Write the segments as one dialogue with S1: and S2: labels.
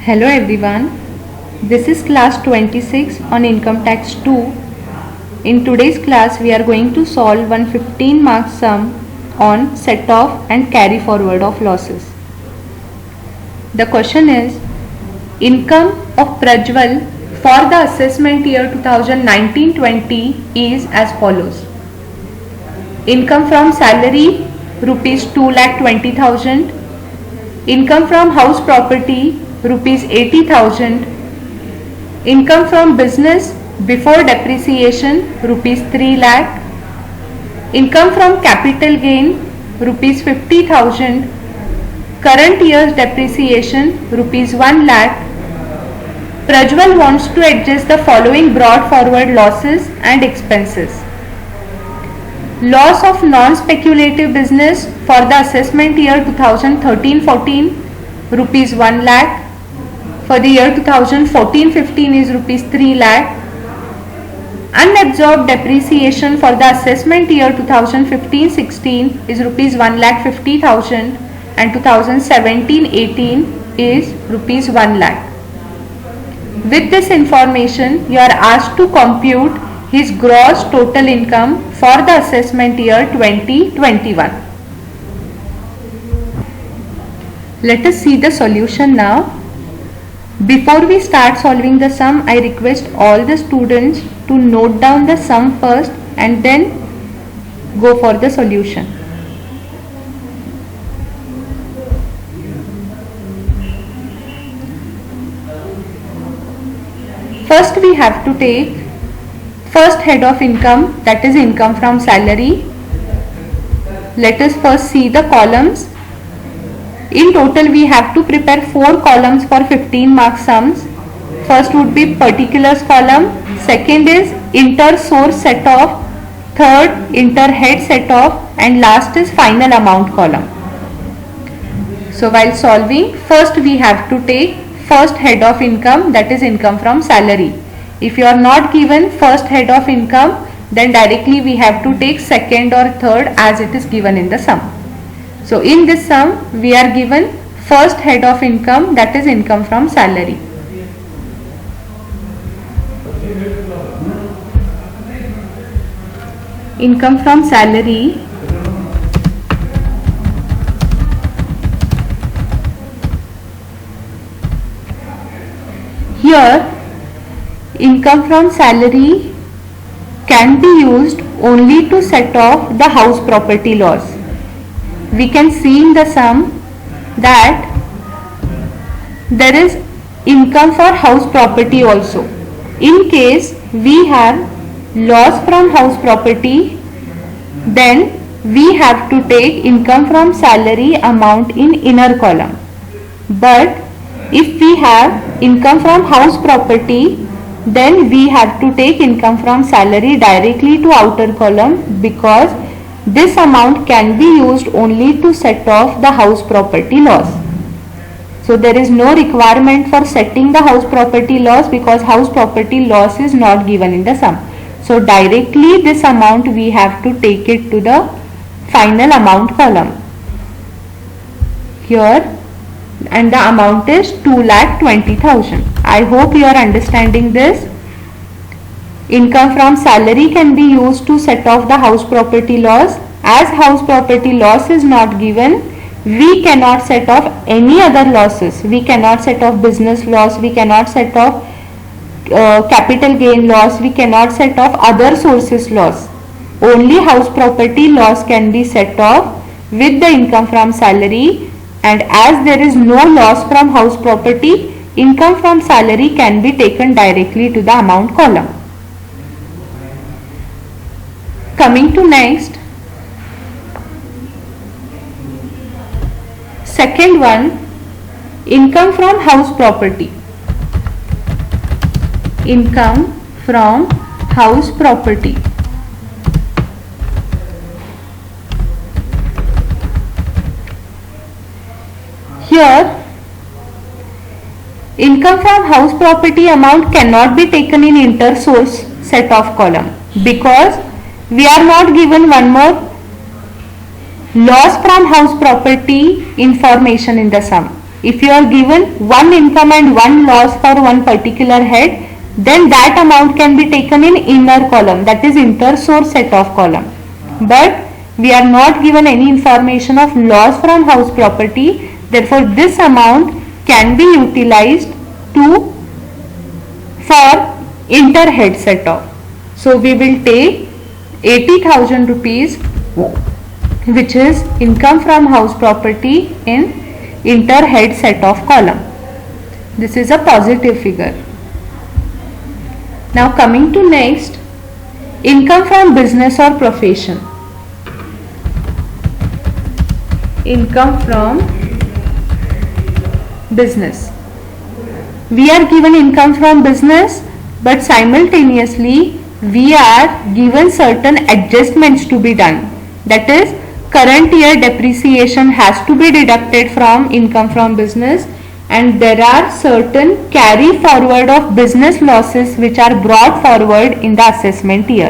S1: Hello everyone, this is class 26 on income tax 2. In today's class we are going to solve one 15 mark sum on set off and carry forward of losses. The question is, income of Prajwal for the assessment year 2019-20 is as follows. Income from salary rupees 2,20,000, income from house property rupees 80,000, income from business before depreciation rupees 3 lakh, income from capital gain rupees 50,000, current year's depreciation rupees 1 lakh. Prajwal wants to adjust the following brought forward losses and expenses. Loss of non-speculative business for the assessment year 2013-14 rupees 1 lakh. For the year 2014-15 is rupees 3 lakh. Unabsorbed depreciation for the assessment year 2015-16 is rupees 1,50,000 and 2017-18 is rupees 1 lakh. With this information, you are asked to compute his gross total income for the assessment year 2021. Let us see the solution now. Before we start solving the sum, I request all the students to note down the sum first and then go for the solution. First we have to take first head of income, that is income from salary. Let us first see the columns. In total we have to prepare 4 columns for 15 mark sums. First would be particulars column, second is inter source set off, third inter head set off, and last is final amount column. So while solving, first we have to take first head of income, that is income from salary. If you are not given first head of income, then directly we have to take second or third as it is given in the sum. So in this sum we are given first head of income, that is income from salary. Income from salary here, income from salary can be used only to set off the house property loss. We can see in the sum that there is income for house property also. In case we have loss from house property, then we have to take income from salary amount in inner column. But if we have income from house property, then we have to take income from salary directly to outer column, because this amount can be used only to set off the house property loss. So there is no requirement for setting the house property loss, because house property loss is not given in the sum. So directly this amount we have to take it to the final amount column here, and the amount is 2,20,000. I hope you are understanding this. Income from salary can be used to set off the house property loss. As house property loss is not given, we cannot set off any other losses. We cannot set off business loss, we cannot set off capital gain loss, we cannot set off other sources loss. Only house property loss can be set off with the income from salary, and as there is no loss from house property, income from salary can be taken directly to the amount column. Coming to next, second one, income from house property. Income from house property. Here, income from house property amount cannot be taken in inter source set off column, because we are not given one more loss from house property information in the sum. If you are given one income and one loss for one particular head, then that amount can be taken in inner column, that is inter-source set off column. But we are not given any information of loss from house property, therefore this amount can be utilized for inter-head set off. So we will take 80,000 rupees, which is income from house property, in inter-head set off column. This is a positive figure. Now coming to next, income from business or profession. Income from business. We are given income from business, but simultaneously we are given certain adjustments to be done. That is, current year depreciation has to be deducted from income from business, and there are certain carry forward of business losses which are brought forward in the assessment year.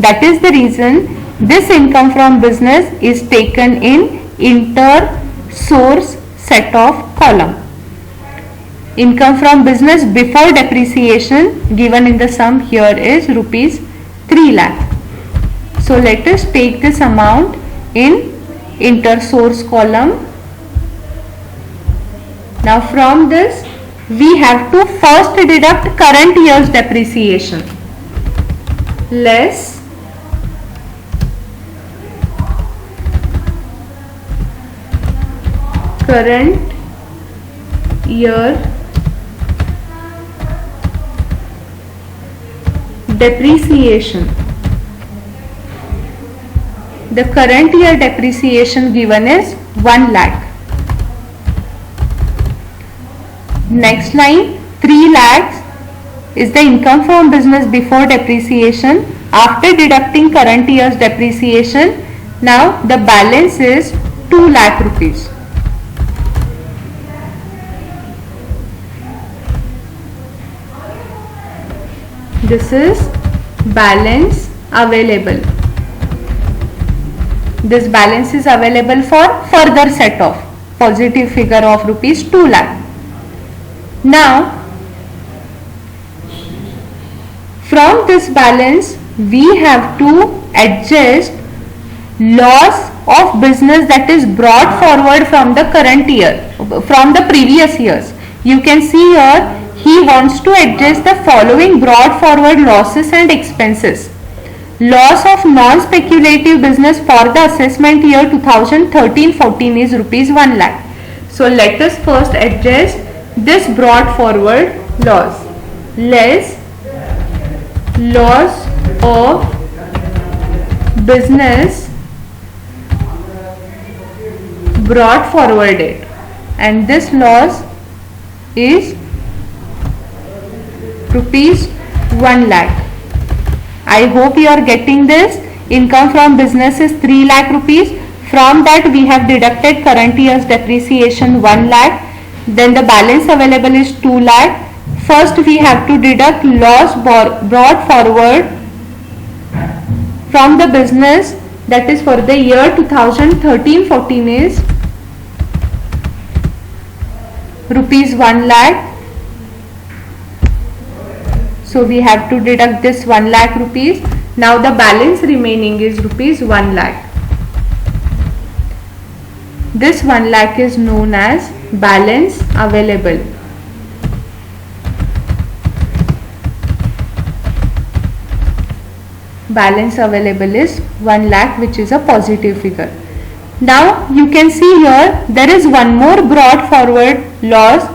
S1: That is the reason this income from business is taken in inter-source set off column. Income from business before depreciation given in the sum here is rupees 3 lakh. So let us take this amount in inter-source column. Now from this we have to first deduct current year's depreciation less current year depreciation. The current year depreciation given is 1 lakh. Next line, 3 lakhs is the income from business before depreciation after deducting current year's depreciation. Now the balance is 2 lakh rupees. This is balance available. This balance is available for further set off, positive figure of rupees 2 lakh. Now from this balance we have to adjust loss of business that is brought forward from the current year, from the previous years. You can see here he wants to adjust the following brought forward losses and expenses. Loss of non-speculative business for the assessment year 2013-14 is rupees 1 lakh. So let us first adjust this brought forward loss less loss of business brought forwarded, and this loss is rupees 1 lakh. I hope you are getting this. Income from business is 3 lakh rupees. From that we have deducted current year's depreciation 1 lakh. Then the balance available is 2 lakh. First we have to deduct loss brought forward from the business, that is for the year 2013-14 is rupees 1 lakh. So we have to deduct this 1 lakh rupees. Now the balance remaining is rupees 1 lakh. This 1 lakh is known as balance available. Balance available is 1 lakh, which is a positive figure. Now you can see here there is one more brought forward loss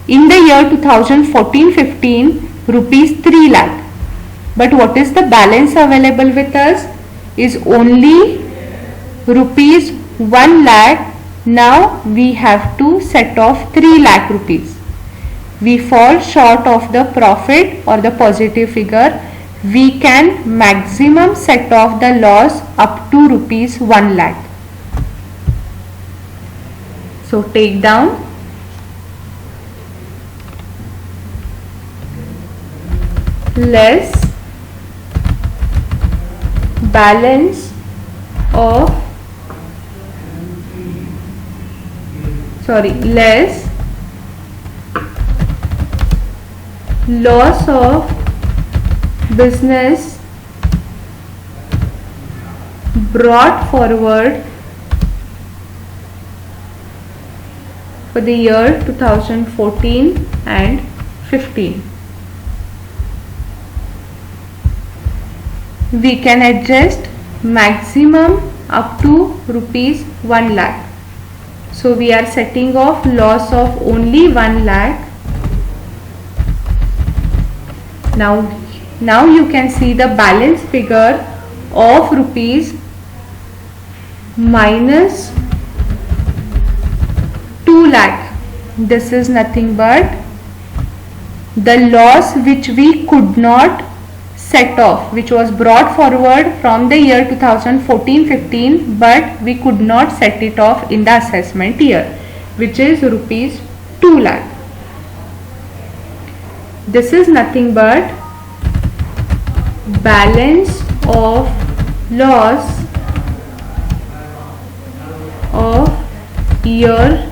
S1: in the year 2014-15, rupees 3 lakh. But what is the balance available with us is only rupees 1 lakh. Now we have to set off 3 lakh rupees. We fall short of the profit or the positive figure. We can maximum set off the loss up to rupees 1 lakh. So take down less balance of less loss of business brought forward for the year 2014 and 15. We can adjust maximum up to rupees 1 lakh. So we are setting off loss of only 1 lakh. Now you can see the balance figure of rupees minus 2 lakh. This is nothing but the loss which we could not set off, which was brought forward from the year 2014-15, but we could not set it off in the assessment year, which is rupees 2 lakh. This is nothing but balance of loss of year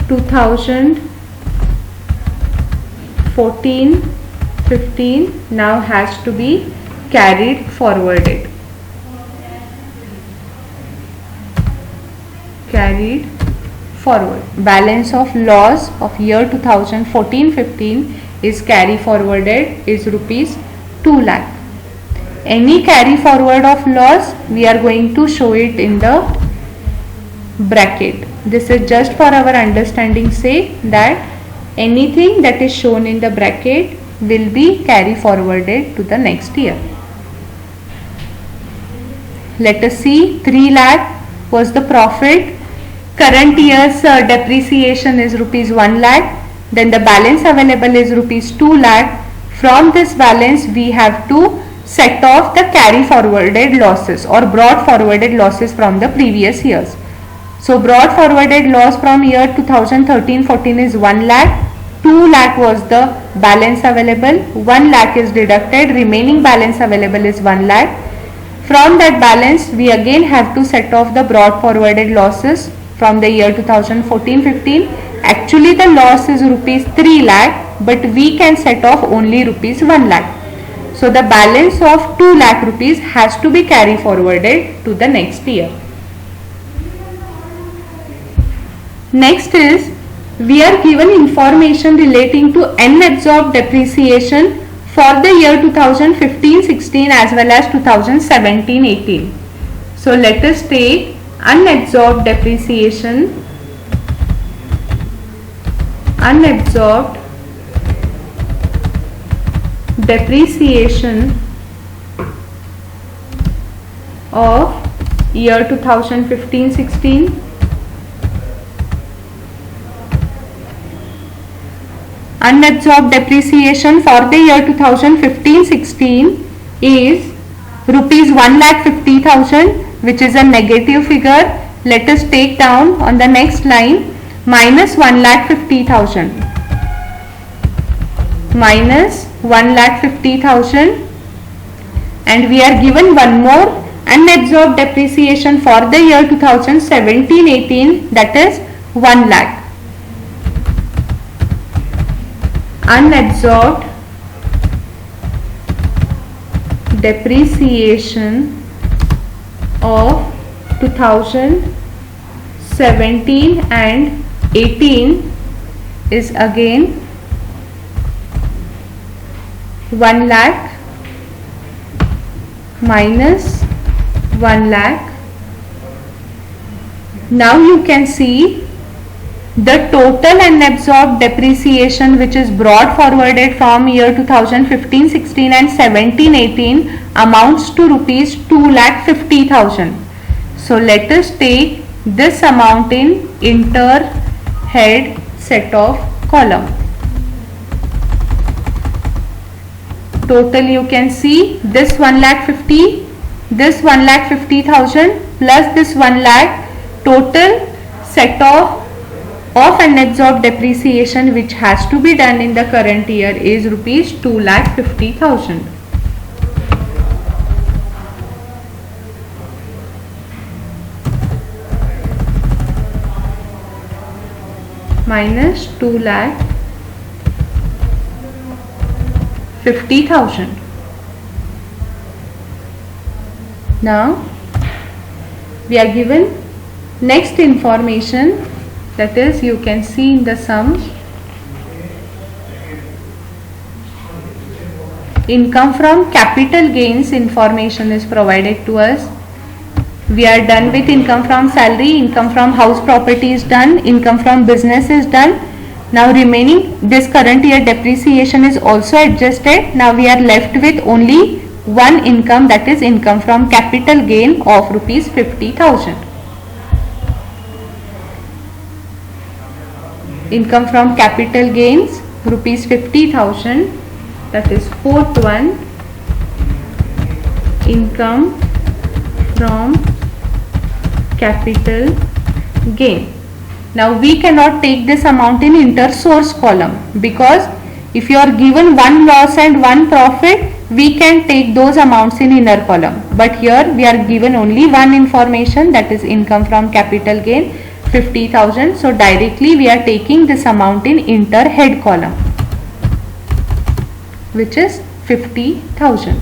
S1: 2014-15 now has to be carried forwarded. Carried forward. Balance of loss of year 2014-15 is carry forwarded is rupees 2 lakh. Any carry forward of loss, we are going to show it in the bracket. This is just for our understanding sake that anything that is shown in the bracket will be carry forwarded to the next year. Let us see, 3 lakh was the profit. Current year's depreciation is rupees 1 lakh. Then the balance available is rupees 2 lakh. From this balance we have to set off the carry forwarded losses or brought forwarded losses from the previous years. So brought forwarded loss from year 2013-14 is 1 lakh. 2 lakh was the balance available. 1 lakh is deducted. Remaining balance available is 1 lakh. From that balance we again have to set off the brought forwarded losses from the year 2014-15. Actually the loss is rupees 3 lakh, but we can set off only rupees 1 lakh. So the balance of 2 lakh rupees has to be carry forwarded to the next year. Next is, we are given information relating to unabsorbed depreciation for the year 2015-16 as well as 2017-18. So let us take unabsorbed depreciation. Unabsorbed depreciation of year 2015-16. Unabsorbed depreciation for the year 2015-16 is rupees 1,50,000, which is a negative figure. Let us take down on the next line minus 1,50,000. Minus 1,50,000, and we are given one more unabsorbed depreciation for the year 2017-18, that is 1 lakh. Unabsorbed depreciation of 2017 and 18 is again 1 lakh minus 1 lakh. Now you can see the total unabsorbed depreciation which is brought forwarded from year 2015-16 and 17-18 amounts to rupees 2,50,000. So let us take this amount in inter head set of column. Total you can see this 1,50,000, this 1,50,000 plus this 1 lakh, total set of unabsorbed depreciation which has to be done in the current year is rupees 2,50,000. Minus 2,50,000 50,000. Now we are given next information, that is, you can see in the sum, income from capital gains information is provided to us. We are done with income from salary, income from house property is done, income from business is done. Now remaining this current year depreciation is also adjusted. Now we are left with only one income, that is income from capital gain of rupees 50,000. Income from capital gains rupees 50,000, that is fourth one, income from capital gain. Now we cannot take this amount in inter-source column, because if you are given one loss and one profit, we can take those amounts in inner column. But here we are given only one information, that is income from capital gain 50,000. So directly we are taking this amount in inter head column, which is 50,000.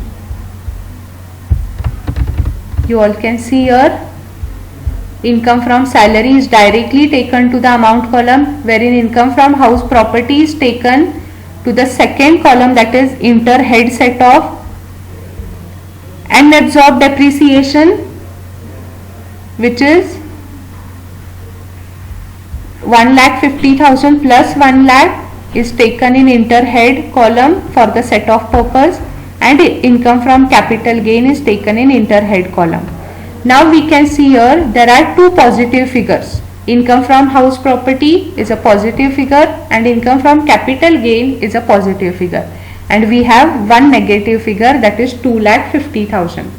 S1: You all can see here, income from salary is directly taken to the amount column, wherein income from house property is taken to the second column, that is inter head set off. Unabsorbed depreciation, which is 1,50,000 plus 1 lakh, is taken in inter head column for the set off purpose, and income from capital gain is taken in inter head column. Now we can see here there are two positive figures. Income from house property is a positive figure and income from capital gain is a positive figure, and we have one negative figure, that is 2,50,000.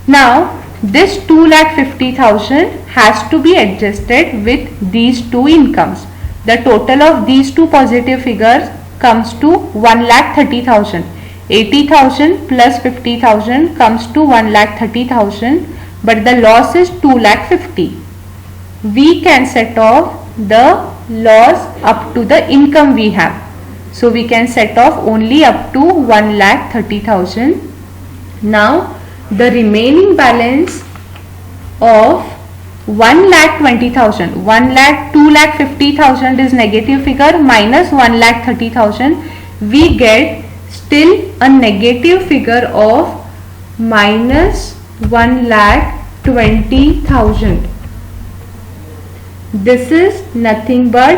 S1: Now this 2,50,000 has to be adjusted with these two incomes. The total of these two positive figures comes to 1,30,000. 80,000 plus 50,000 comes to 1,30,000, but the loss is 2,50,000. We can set off the loss up to the income we have. So we can set off only up to 1,30,000. Now the remaining balance of 1,20,000, 2,50,000 is negative figure, minus 1,30,000, we get still a negative figure of minus 1,20,000. This is nothing but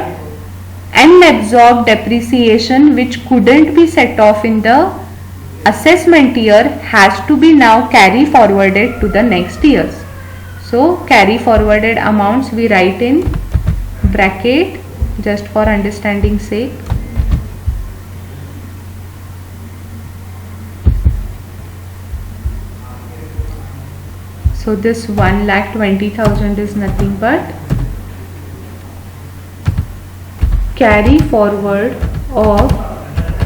S1: unabsorbed depreciation, which couldn't be set off in the assessment year, has to be now carry forwarded to the next years. So carry forwarded amounts we write in bracket just for understanding sake. So this 1,20,000 is nothing but carry forward of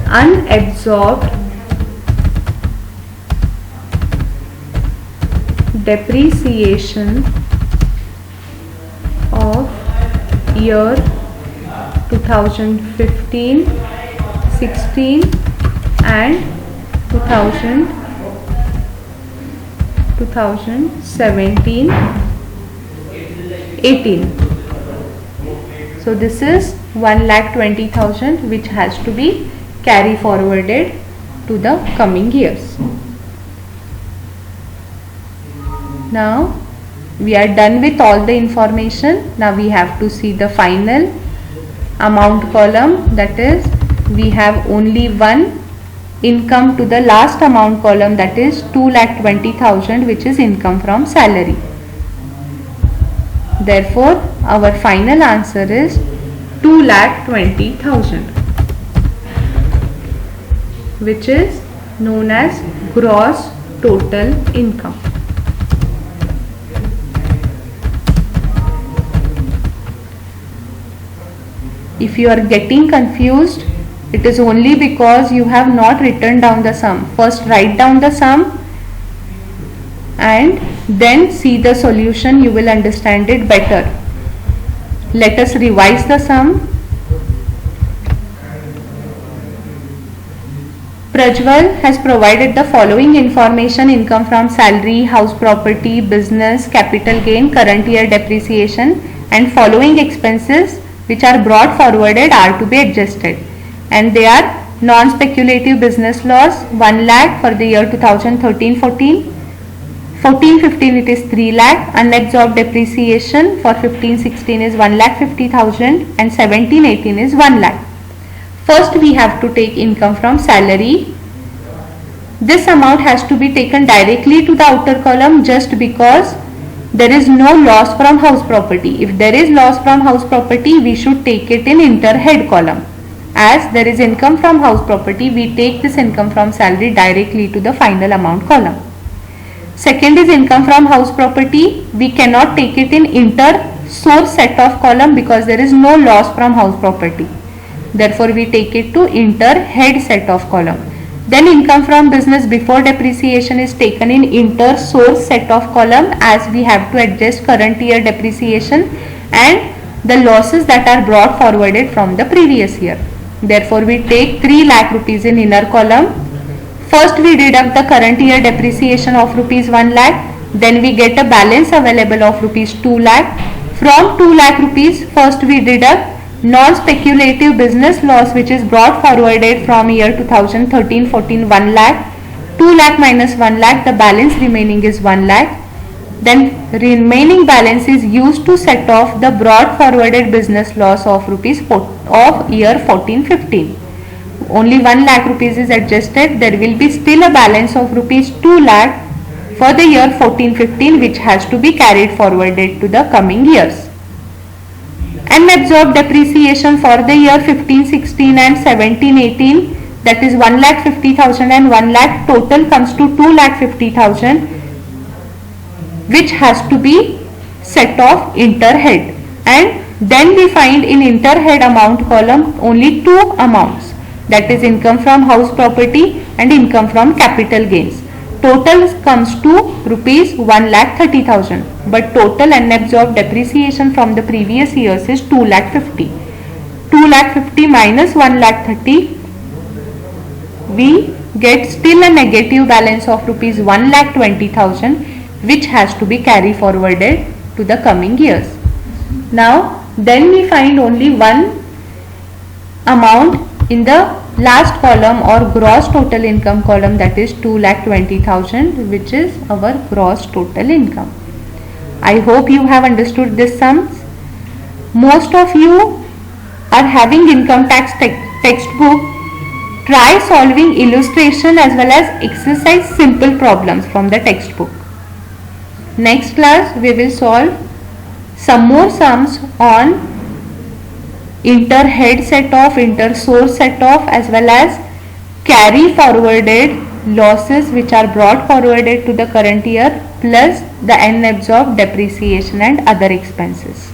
S1: unabsorbed depreciation of year 2015, 16 and 2017, 18. So this is 1,20,000 which has to be carry forwarded to the coming years. Now we are done with all the information. Now we have to see the final amount column, that is we have only one income to the last amount column, that is 2,20,000, which is income from salary. Therefore our final answer is 2,20,000, which is known as gross total income. If you are getting confused, it is only because you have not written down the sum. First write down the sum and then see the solution, you will understand it better. Let us revise the sum. Prajwal has provided the following information: income from salary, house property, business, capital gain, current year depreciation, and following expenses which are brought forwarded are to be adjusted, and they are non-speculative business loss 1 lakh for the year 2013-14, 14-15 it is 3 lakh, unabsorbed depreciation for 15-16 is 1,50,000 and 17-18 is 1 lakh. First we have to take income from salary. This amount has to be taken directly to the outer column just because there is no loss from house property. If there is loss from house property, we should take it in inter head column. As there is income from house property, we take this income from salary directly to the final amount column. Second is income from house property. We cannot take it in inter source set of column because there is no loss from house property. Therefore, we take it to inter head set of column. Then income from business before depreciation is taken in inter source set of column, as we have to adjust current year depreciation and the losses that are brought forwarded from the previous year. Therefore, we take 3 lakh rupees in inner column. First we deduct the current year depreciation of rupees 1 lakh, then we get a balance available of rupees 2 lakh. From 2 lakh rupees, first we deduct non-speculative business loss which is brought forwarded from year 2013-14 1 lakh. 2 lakh minus 1 lakh, the balance remaining is 1 lakh. Then remaining balance is used to set off the brought forwarded business loss of rupees of year 14-15. Only 1 lakh rupees is adjusted. There will be still a balance of rupees 2 lakh for the year 14-15 which has to be carried forwarded to the coming years. Unabsorbed depreciation for the year 15-16 and 17-18, that is 1,50,000 and 1 lakh, total comes to 2,50,000 which has to be set off inter head, and then we find in inter head amount column only two amounts, that is income from house property and income from capital gains. Total comes to rupees 1,30,000, but total unabsorbed depreciation from the previous years is 2,50,000. 2,50,000 minus 1,30,000, we get still a negative balance of rupees 1,20,000 which has to be carried forwarded to the coming years. Now then we find only one amount in the last column or gross total income column, that is 2,20,000, which is our gross total income. I hope you have understood this sums. Most of you are having income tax textbook. Try solving illustration as well as exercise simple problems from the textbook. Next class we will solve some more sums on inter head set off, inter source set off, as well as carry forwarded losses which are brought forwarded to the current year plus the unabsorbed depreciation and other expenses.